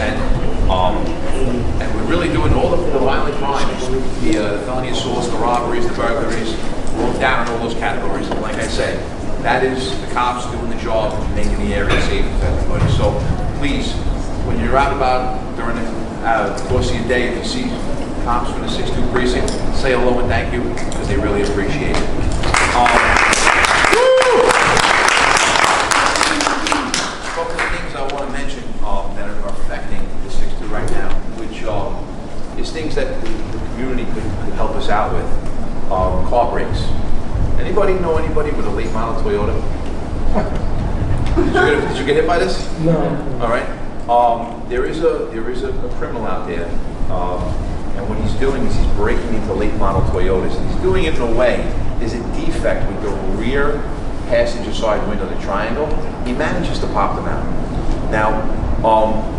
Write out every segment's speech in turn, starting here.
100%. And we're really doing all the violent crimes, the felony assaults, the robberies, the burglaries. We're down in all those categories. And like I said, that is the cops doing the job of making the area safe for everybody. So please, when you're out about during the course of your day, if you see cops from the 62nd Precinct, say hello and thank you, because they really appreciate it. A couple of things I want to mention that are affecting the 62 right now, which is things that the community could help us out with. Car brakes. Anybody know anybody with a late model Toyota? Did you get hit by this? No. All right. There is a criminal out there, and what he's doing is he's breaking into late model Toyotas, and he's doing it in a way. There's a defect with the rear passenger side window, the triangle. He manages to pop them out. Now,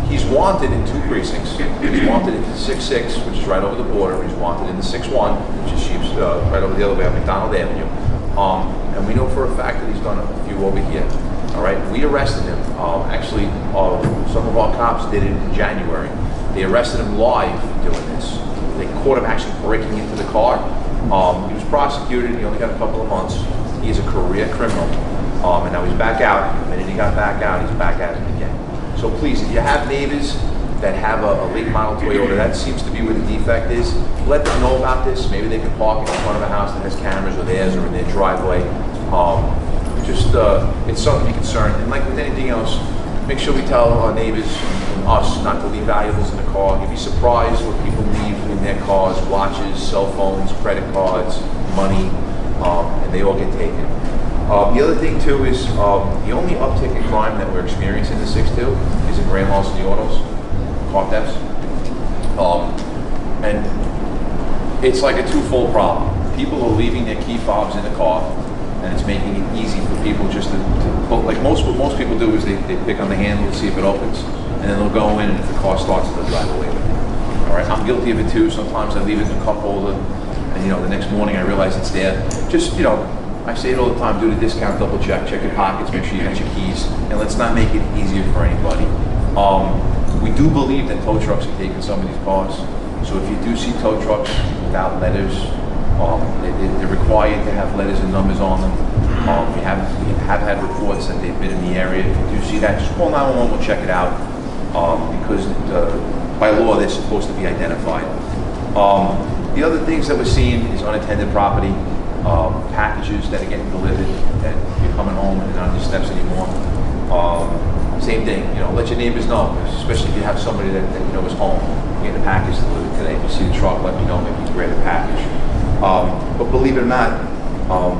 he's wanted in 2 precincts. He's wanted in the 66, which is right over the border. He's wanted in the 61, which is right over the other way on McDonald Avenue. And we know for a fact that he's done a few over here. All right, we arrested him. Actually, some of our cops did it in January. They arrested him live doing this. They caught him actually breaking into the car. He was prosecuted. He only got a couple of months. He is a career criminal. And now he's back out. The minute he got back out, he's back at it again. So please, if you have neighbors that have a late model Toyota, that seems to be where the defect is, let them know about this. Maybe they can park in front of a house that has cameras or theirs or in their driveway. It's something to be concerned. And like with anything else, make sure we tell our neighbors and us not to leave valuables in the car. You'd be surprised what people leave in their cars: watches, cell phones, credit cards, money, and they all get taken. The other thing too is the only uptick in crime that we're experiencing in the 62 is in grand larceny autos, car thefts, and it's like a twofold problem. People are leaving their key fobs in the car, and it's making it easy for people just to like what most people do is they pick on the handle to see if it opens, and then they'll go in, and if the car starts, they'll drive away with it. All right, I'm guilty of it too. Sometimes I leave it in the cup holder, and the next morning I realize it's there. Just I say it all the time, do the discount, double check your pockets, make sure you got your keys, and let's not make it easier for anybody. We do believe that tow trucks are taking some of these cars, so if you do see tow trucks without letters, they're required to have letters and numbers on them. We have had reports that they've been in the area. If you do see that, just call 911, we'll check it out, because by law they're supposed to be identified. The other things that we're seeing is unattended property. Packages that are getting delivered that you're coming home and they're not on your steps anymore. Same thing, let your neighbors know, especially if you have somebody that is home, getting a package delivered today. If you see the truck, let me know, maybe you can grab a package. But believe it or not,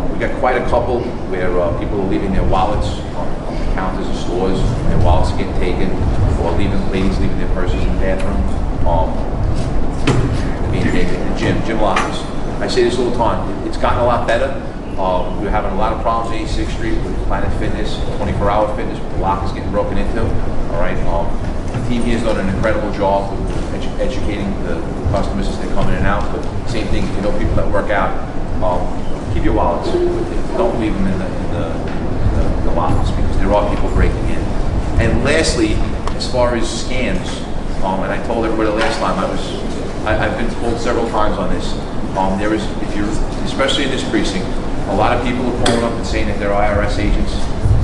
we got quite a couple where people are leaving their wallets on the counters of stores, and their wallets are getting taken, or ladies leaving their purses in the bathroom, being taken in the gym lockers. I say this all the time, it's gotten a lot better. We're having a lot of problems on 86th Street with Planet Fitness, 24-hour fitness, with the lockers getting broken into. All right, the team here has done an incredible job with educating the customers as they're coming in and out. But same thing, if you know people that work out, keep your wallets with you. Don't leave them in the lockers, because there are people breaking in. And lastly, as far as scams, and I told everybody last time, I've been told several times on this. There is, especially in this precinct, a lot of people are calling up and saying that they're IRS agents,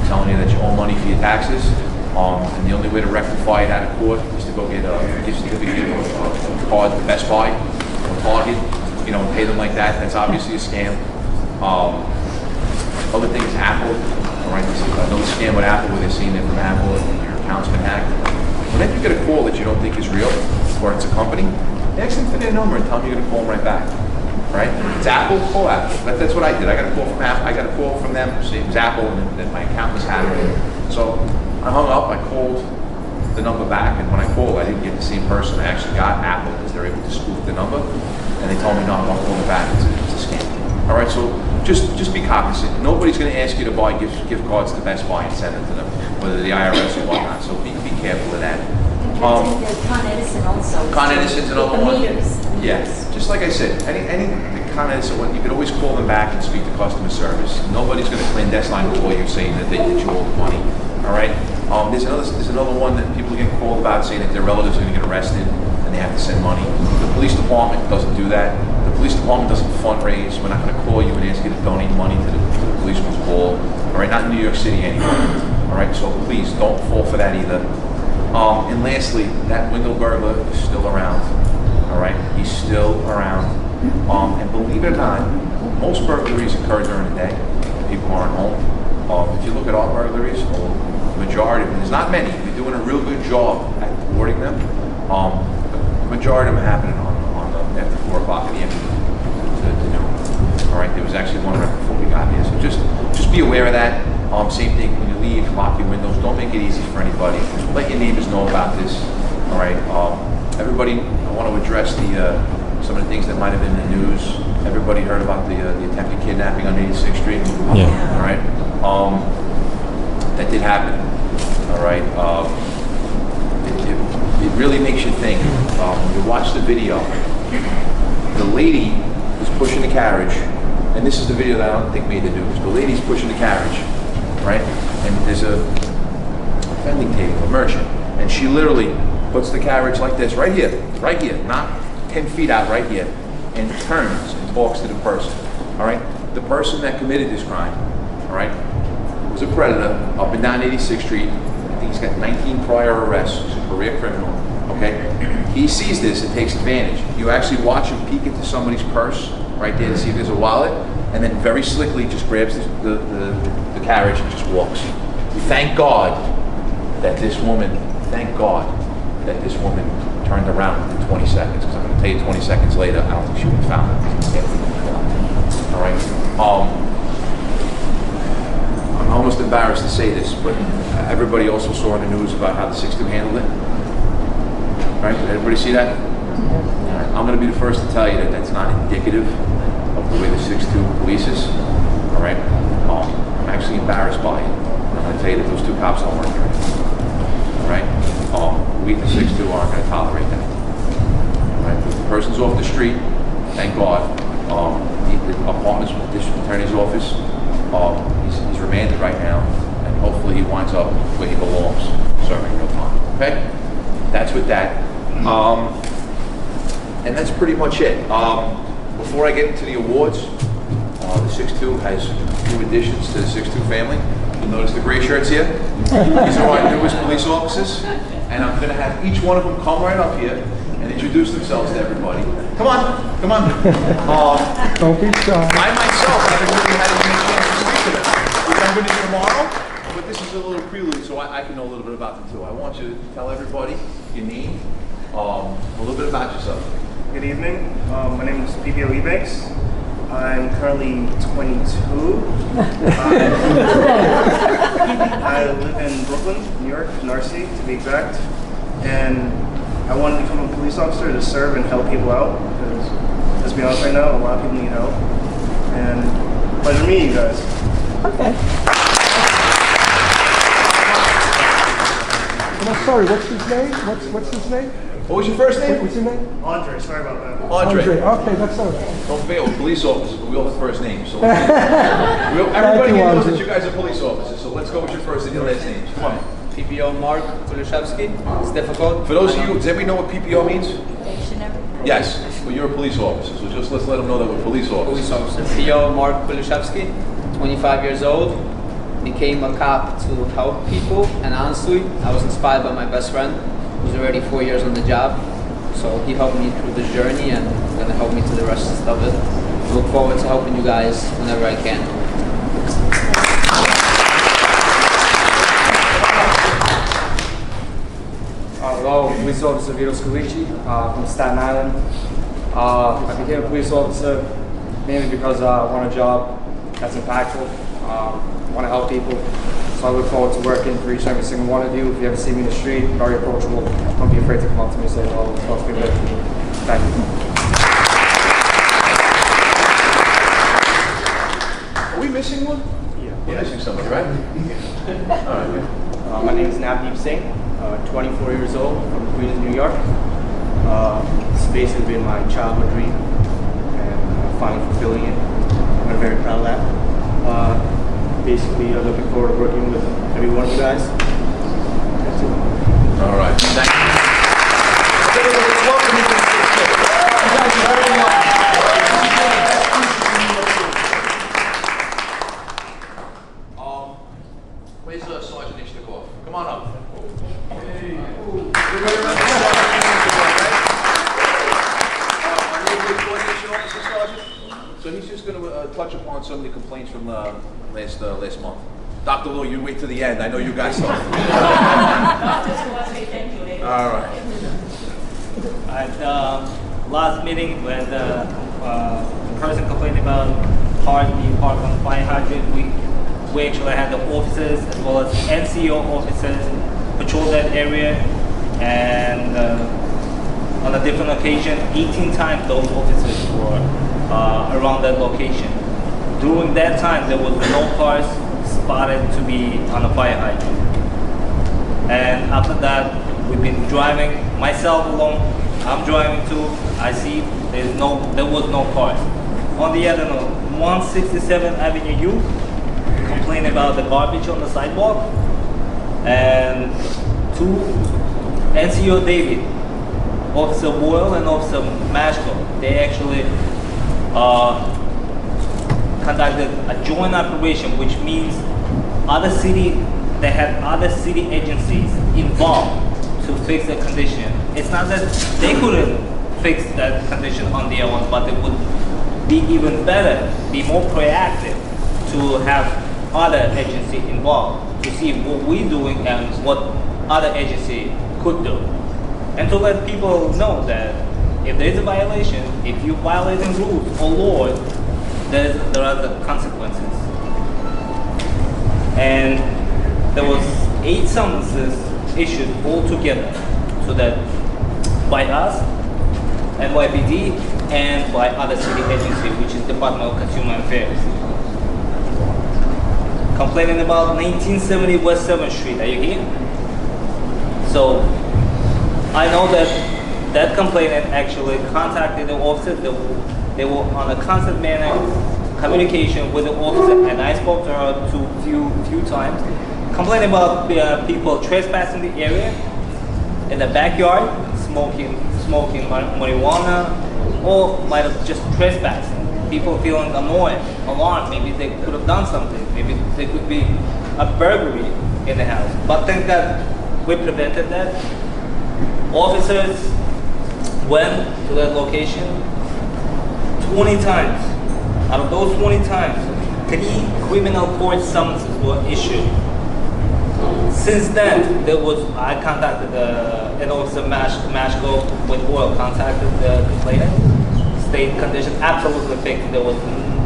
telling you that you owe money for your taxes, and the only way to rectify it out of court is to go get a gift certificate or a card to Best Buy or Target, and pay them like that. That's obviously a scam. Other things, Apple. All right, this is another scam with Apple where they're saying that from Apple and your account's been hacked. Whenever you get a call that you don't think is real, or it's a company, ask them for their number and tell them you're going to call them right back. Right? If it's Apple, call Apple. That's what I did. I got a call from Apple. I got a call from them saying it was Apple and that my account was hacked. So I hung up. I called the number back, and when I called, I didn't get the same person. I actually got Apple because they're able to spoof the number, and they told me no, I'm not calling back. It's a scam. All right. So just be cognizant. Nobody's going to ask you to buy gift cards to Best Buy and send them to them, whether the IRS or whatnot. So be careful of that. Con Edison also. Con Edison's another one. Meters. Yes, just like I said, any Con Edison one, you could always call them back and speak to customer service. Nobody's going to clandestine call you saying that they did you all the money. All right. There's another one that people get called about saying that their relatives are going to get arrested and they have to send money. The police department doesn't do that. The police department doesn't fundraise. We're not going to call you and ask you to donate money to the policeman's call. All right, not in New York City anymore. All right, so please don't fall for that either. And lastly, that window burglar is still around. All right, he's still around. And believe it or not, most burglaries occur during the day. People aren't home. If you look at our burglaries, the majority of them, there's not many. You're doing a real good job at thwarting them. The majority of them are happening after 4 o'clock in the afternoon to noon. All right, there was actually one right before we got here. So just be aware of that. Same thing when you leave, lock your windows. Don't make it easy for anybody. Just let your neighbors know about this. All right. Everybody, I want to address some of the things that might have been in the news. Everybody heard about the attempted kidnapping on 86th Street. Yeah. All right. That did happen. All right. It really makes you think. When you watch the video, the lady is pushing the carriage, and this is the video that I don't think made the news. The lady's pushing the carriage, right? And there's a vending table, a merchant, and she literally puts the carriage like this, right here, not 10 feet out, right here, and turns and talks to the person, all right? The person that committed this crime, all right, was a predator up and down 86th Street. I think he's got 19 prior arrests. He's a career criminal, okay? He sees this and takes advantage. You actually watch him peek into somebody's purse right there to see if there's a wallet, and then very slickly just grabs the carriage and just walks. Thank God that this woman turned around in 20 seconds, because I'm going to tell you 20 seconds later, I don't think she would have found it. All right? I'm almost embarrassed to say this, but everybody also saw in the news about how the 6-2 handled it. Right? Did everybody see that? Right. I'm going to be the first to tell you that that's not indicative of the way the 6-2 police is. All right? I'm actually embarrassed by it. I'm going to tell you that those 2 cops don't work right. All right? We the 6-2 aren't going to tolerate that. All right? If the person's off the street, thank God. The apartments with the district attorney's office, he's remanded right now, and hopefully he winds up where he belongs, serving real time. Okay? That's with that. And that's pretty much it. Before I get into the awards, the 6-2 has 2 additions to the 6-2 family. You'll notice the gray shirts here. These are our newest police officers. And I'm going to have each one of them come right up here and introduce themselves to everybody. Come on, come on. Don't be shy. I myself haven't really had a chance to speak to them, which I'm going to do tomorrow. But this is a little prelude, so I can know a little bit about them too. I want you to tell everybody your name, a little bit about yourself. Good evening. My name is PPO Ebanks. I'm currently 22. I live in Brooklyn, New York, Narcy to be exact. And I wanted to become a police officer to serve and help people out, because let's be honest right now, a lot of people need help. And pleasure meeting you guys. Okay. I'm sorry, what's his name? What's his name? What was your first name? What's your name? Andre, sorry about that. Andre. Okay, that's all right. Don't fail, we're police officers, but we all have first names. So everybody here knows that you guys are police officers, so let's go with your first and your last names. Come on. PPO Mark Kulishevsky. It's difficult. For those of you, does everybody know what PPO means? Stationary. Yes, well you're a police officer, so just let's let them know that we're police officers. Police officer. PPO Mark Kulishevsky, 25 years old. Became a cop to help people, and honestly, I was inspired by my best friend, who's already 4 years on the job. So he helped me through this journey and gonna help me to the rest of it. Look forward to helping you guys whenever I can. Hello, police officer Vito Scalici from Staten Island. I became a police officer mainly because I want a job that's impactful. I want to help people. So I look forward to working for each and every single one of you. If you ever see me in the street, very approachable. Don't be afraid to come up to me and say hello. It's supposed to be there for me. Thank you. Are we missing one? Yeah. We're missing somebody, right? All right. My name is Navdeep Singh, 24 years old, from Queens, New York. It's basically been my childhood dream, and I'm finally fulfilling it. I'm very proud of that. Basically, I'm looking forward to working with every one of you guys. Come on up. So he's just going to touch upon some of the complaints from last month. Dr. Lou, you wait to the end. I know you guys saw it. Just want to say thank you, ladies. All right. At last meeting when the person complained about cars being parked on the fire hydrant, we actually had the officers as well as NCO officers patrol that area, and on a different occasion, 18 times those officers were around that location. During that time, there was no cars spotted to be on a fire hydrant. And after that, we've been driving, myself alone, I'm driving too, I see there was no cars. On the other note, 167 Avenue U complained about the garbage on the sidewalk, and two NCO David, Officer Boyle and Officer Mashko, they actually conducted a joint operation, which means they had other city agencies involved to fix the condition. It's not that they couldn't fix that condition on their own, but it would be even better, be more proactive to have other agency involved to see what we're doing and what other agency could do. And to let people know that if there is a violation, if you're violating rules or laws, there are the consequences. And there was 8 summonses issued altogether, so that by us, NYPD, and by other city agency, which is Department of Consumer Affairs. Complaining about 1970 West 7th Street, are you here? So, I know that complainant actually contacted the officer. They were on a constant manner communication with the officer, and I spoke to her few times, complaining about people trespassing the area in the backyard, smoking marijuana, or might have just trespassed. People feeling annoyed, alarmed. Maybe they could have done something. Maybe there could be a burglary in the house. But thank God we prevented that. Officers went to that location 20 times. Out of those 20 times, 3 criminal court summonses were issued. Since then, I contacted an officer, Mashko, with oil, contacted the complainant. State condition absolutely fixed. There was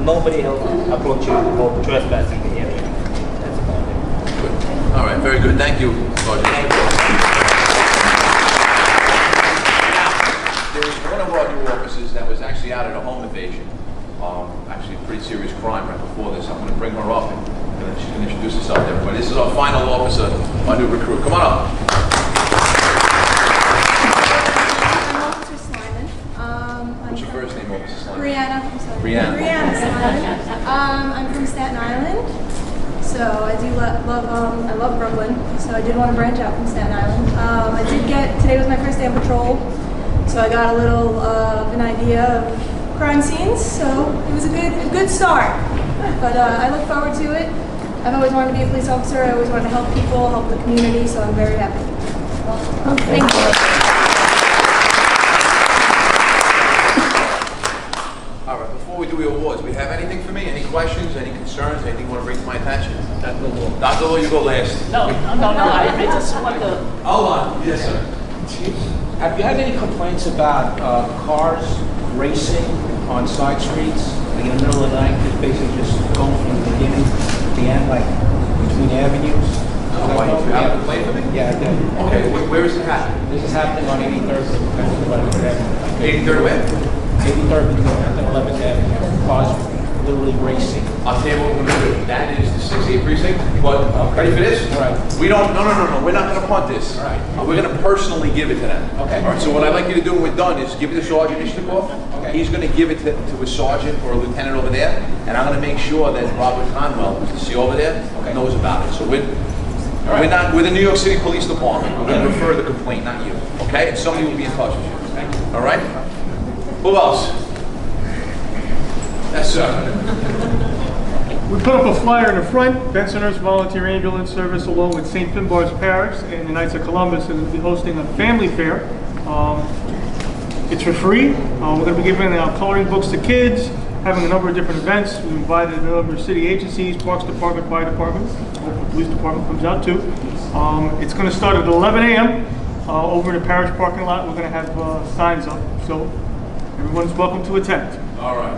nobody else approaching or trespassing the area. That's about it. Good. All right, very good. Thank you, Sergeant. Thank you. There was one of our new officers that was actually out at a home invasion. Actually, a pretty serious crime right before this. I'm going to bring her up, and she's going to introduce herself to everybody. This is our final officer, our new recruit. Come on up. I'm Officer Slyman. What's your first name, Officer Slyman? Brianna. I'm sorry. Brianna. Brianna Slyman. I'm from Staten Island, so I do I love Brooklyn. So I did want to branch out from Staten Island. Today was my first day on patrol, so I got a little of an idea of crime scenes. So it was a good start. But I look forward to it. I've always wanted to be a police officer. I always wanted to help people, help the community. So I'm very happy. Thank you. All right, before we do the awards, we have anything for me? Any questions, any concerns, anything you want to bring to my attention? Dr. Lou. Dr. Lou, you go last. No, I just want to. Hold on. Yes, sir. Have you had any complaints about cars racing on side streets, like in the middle of the night, just basically just going from the beginning to the end, like between avenues? Why, you have a complaint for me? Yeah, I did. Okay, where is it happening? This is happening on 83rd and 11th Avenue. 83rd where? 83rd and 11th Avenue. Cars literally racing. I'll tell you what we're going to do. That is the 68th Precinct. But, ready for this? All right. We don't, no. We're not going to punt this. All right. We're going to personally give it to them. Okay. All right, so what I'd like you to do when we're done is give it to Sergeant Ishtikov. Okay. He's going to give it to a sergeant or a lieutenant over there. And I'm going to make sure that Robert Conwell, who's the CO over there, knows about it. So we're the New York City Police Department. We're going to refer the complaint, not you. Okay? And somebody will be in touch with you. Thank you. All right? Who else? Yes, sir. We put up a flyer in the front. Bensonhurst Volunteer Ambulance Service, along with St. Finbarr's Parish and the Knights of Columbus, is going to be hosting a family fair. It's for free. We're going to be giving out coloring books to kids, having a number of different events. We've invited a number of city agencies, Parks Department, Fire Department, hope the Police Department comes out too. It's going to start at 11 a.m. Over in the parish parking lot. We're going to have signs up, so everyone's welcome to attend. All right.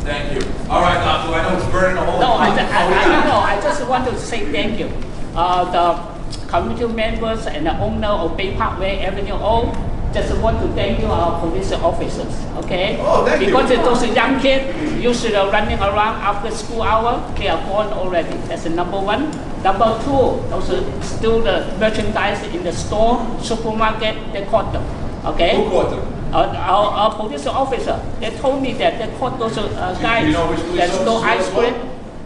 Thank you. All right, Doctor, I know it's burning a hole. No, I just want to say thank you. The community members and the owner of Bay Parkway Avenue O, just want to thank you, our police officers, okay? Oh, thank you. Because those young kids usually running around after school hour, they are gone already. That's number one. Number two, those are still the merchandise in the store, supermarket, they caught them, okay? Who caught them? Our police officer, they told me that they caught those guys you know which police that stole ice officers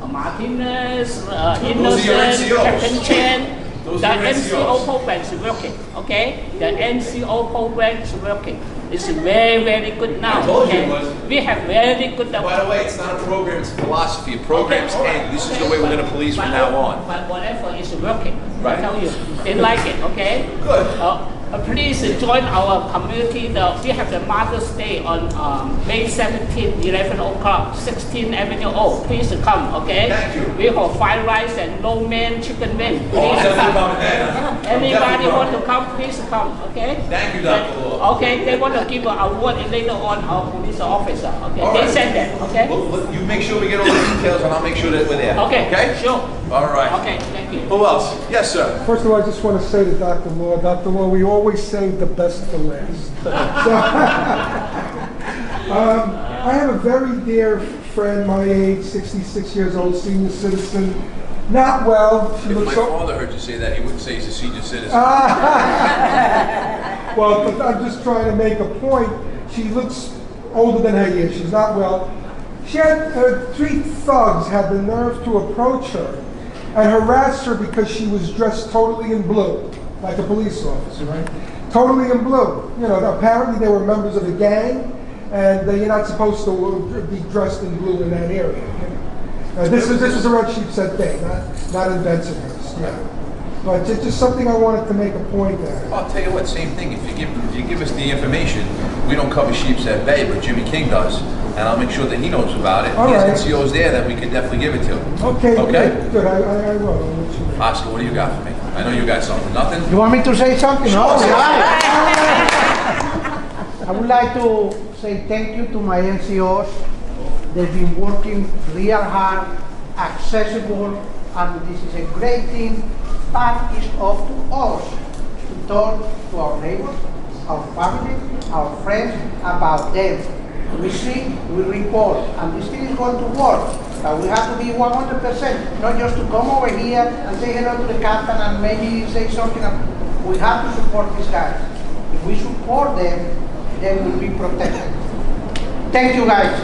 cream. Martinez, Those are your Innocent, NCOs. Captain Chen. Those The are your NCO NCOs. program is working, okay? The NCO program is working. It's very, very good now. I told you okay? it was. We have very good. By the way, it's not a program, it's a philosophy. A program's end. This is the way we're going to police from now on. But whatever is working, Right. I tell you, they like it, okay? Good. Please join our community. We have the Mother's Day on May 17, 11 o'clock, 16th Avenue O. Please come, okay? Thank you. We have fried rice and no man chicken wing. Oh, I'm Please definitely come. coming there. Anybody want to come, please come, okay? Thank you, Dr. Law. Okay, they want to give an award later on our police officer, okay? All They right. said that, okay? Well, you make sure we get all the details and I'll make sure that we're there. Okay, Okay? sure. All right. Okay, thank you. Who else? Yes, sir. First of all, I just want to say to Dr. Law, we always save the best for last. I have a very dear friend, my age, 66 years old, senior citizen, not well. She If looks my so... father heard you say that, he wouldn't say he's a senior citizen. Well, but I'm just trying to make a point. She looks older than her years. She's not well. She had 3 thugs had the nerve to approach her and harass her because she was dressed totally in blue, like a police officer, right? Totally in blue. You know, apparently they were members of a gang, and you're not supposed to be dressed in blue in that area. This is around Sheepshead Bay, not in Bensonhurst. Yeah. But just something I wanted to make a point at. I'll tell you what, same thing. If you give us the information, we don't cover Sheepshead Bay, but Jimmy King does, and I'll make sure that he knows about it. All He right. has NCOs there that we can definitely give it to. Okay, Okay? good. I will. I'll let you know. Oscar, what do you got for me? I know you got something. Nothing? You want me to say something? Sure. All right. I would like to say thank you to my NCOs. They've been working real hard, accessible, and this is a great thing. But it's up to us to talk to our neighbors, our family, our friends about them. We see, we report, and this thing is going to work. But we have to be 100%, not just to come over here and say hello to the captain and maybe say something. We have to support these guys. If we support them, they will be protected. Thank you, guys.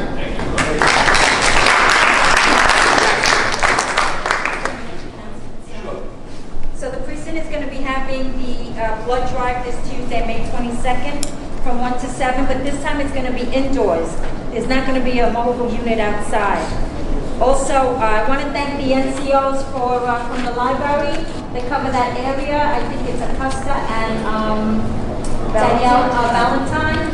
So the precinct is going to be having the blood drive this Tuesday, May 22nd, from 1 to 7, but this time it's going to be indoors. There's not going to be a mobile unit outside. Also, I want to thank the NCOs from the library. They cover that area. I think it's Acosta and Danielle Valentine.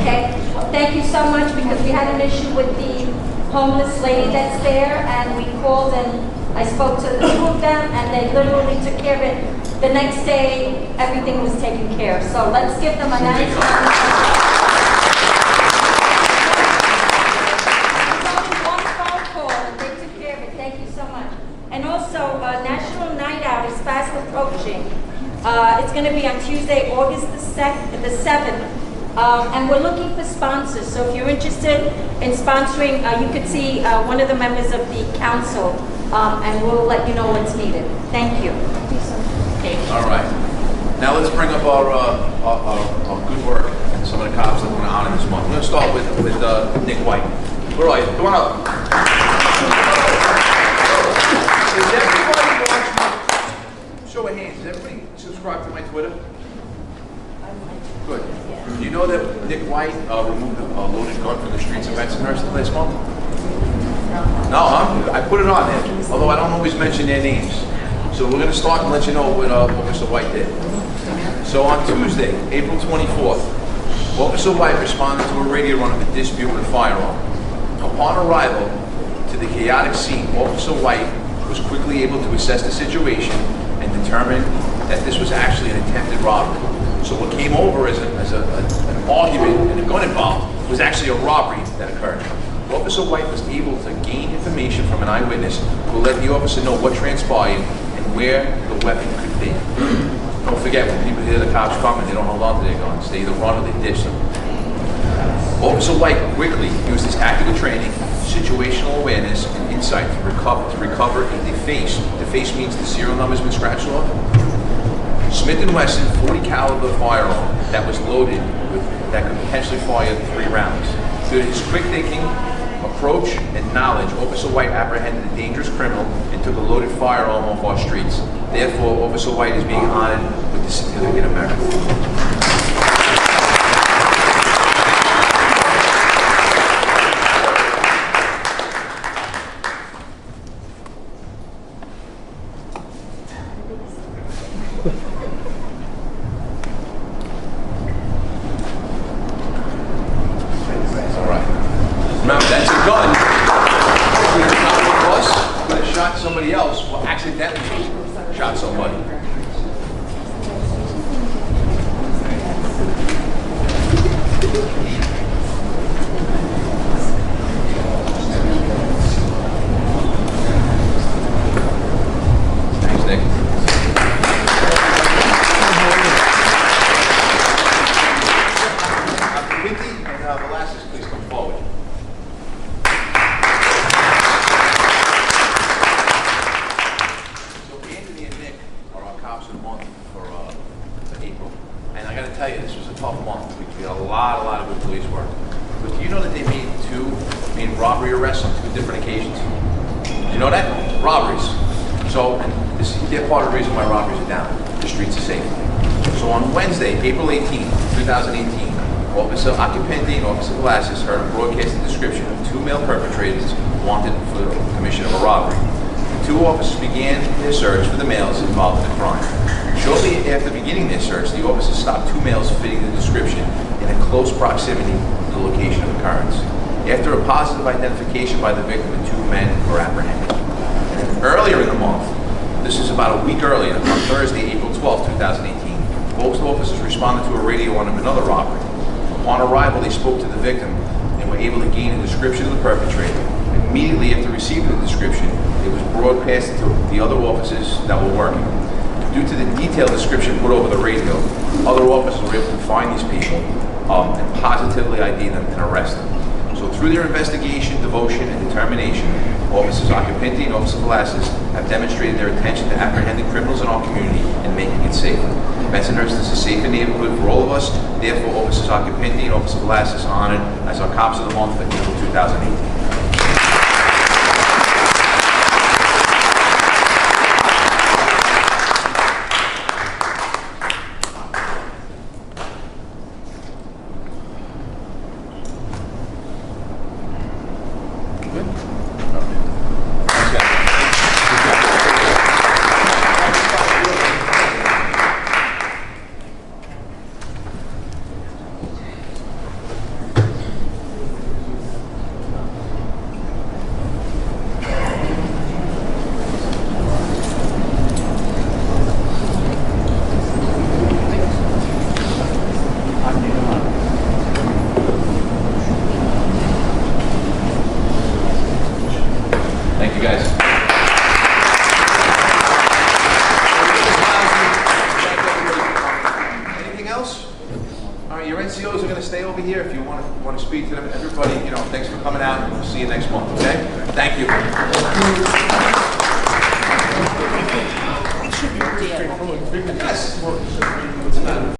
Okay, thank you so much, because we had an issue with the homeless lady that's there, and we called and I spoke to the 2 of them, and they literally took care of it. The next day, everything was taken care of. So let's give them a nice round. One phone call, and they took care of it. Thank you so much. And also, National Night Out is fast approaching. It's going to be on Tuesday, August the 7th. And we're looking for sponsors. So if you're interested in sponsoring, you could see one of the members of the council, and we'll let you know what's needed. Thank you. All right. Now let's bring up our good work and some of the cops that we're going to honor this month. We're going to start with Nick White. Where are you? Come on up. Is everybody watching? Show of hands. Is everybody subscribed to my Twitter? Good. You know that Nick White removed a loaded gun from the streets of Bensonhurst last month? No, I put it on there, although I don't always mention their names. So we're going to start and let you know what Officer White did. So on Tuesday, April 24th, Officer White responded to a radio run of a dispute with a firearm. Upon arrival to the chaotic scene, Officer White was quickly able to assess the situation and determine that this was actually an attempted robbery. So what came over as an argument and a gun involved was actually a robbery that occurred. Officer White was able to gain information from an eyewitness who let the officer know what transpired and where the weapon could be. Don't forget, when people hear the cops coming, they don't hold on to their guns. They either run or they ditch them. Officer White quickly used his tactical training, situational awareness, and insight to recover a deface. Deface means the serial number's been scratched off. Smith & Wesson 40 caliber firearm that was loaded that could potentially fire 3 rounds. Due to his quick thinking, approach, and knowledge, Officer White apprehended a dangerous criminal and took a loaded firearm off our streets. Therefore, Officer White is being honored with the Certificate of Merit. Remember, that's a gun. It's not one of us that shot somebody else or accidentally shot somebody. Thanks, Nick. Pinty and Velasquez, please come forward. Of the month for April, and I got to tell you, this was a tough month. We did a lot of good police work. But do you know that they made robbery arrests on 2 different occasions? Do you know that? Robberies. So, and this is part of the reason why robberies are down. The streets are safe. So on Wednesday, April 18, 2018, Officer Occupante and Officer Velasquez heard a broadcasted description of 2 male perpetrators wanted for the commission of a robbery. 2 officers began their search for the males involved in the crime. Shortly after beginning their search, the officers stopped 2 males fitting the description in a close proximity to the location of occurrence. After a positive identification by the victim, the 2 men were apprehended. And then earlier in the month, this is about a week earlier, on Thursday, April 12, 2018, both officers responded to a radio on another robbery. Upon arrival, they spoke to the victim and were able to gain a description of the perpetrator. Immediately after receiving the description, it was broadcast to the other officers that were working. Due to the detailed description put over the radio, other officers were able to find these people and positively ID them and arrest them. So through their investigation, devotion, and determination, Officers Occupante and Officer Velasquez have demonstrated their attention to apprehending criminals in our community and making it safer. Bensonhurst is a safer neighborhood for all of us. Therefore, Officers Occupante and Officer Velasquez are honored as our Cops of the Month for April 2018. Thank you, guys. Anything else? All right, your NCOs are going to stay over here if you want to speak to them. Everybody, thanks for coming out, and we'll see you next month, okay? Thank you. Yes.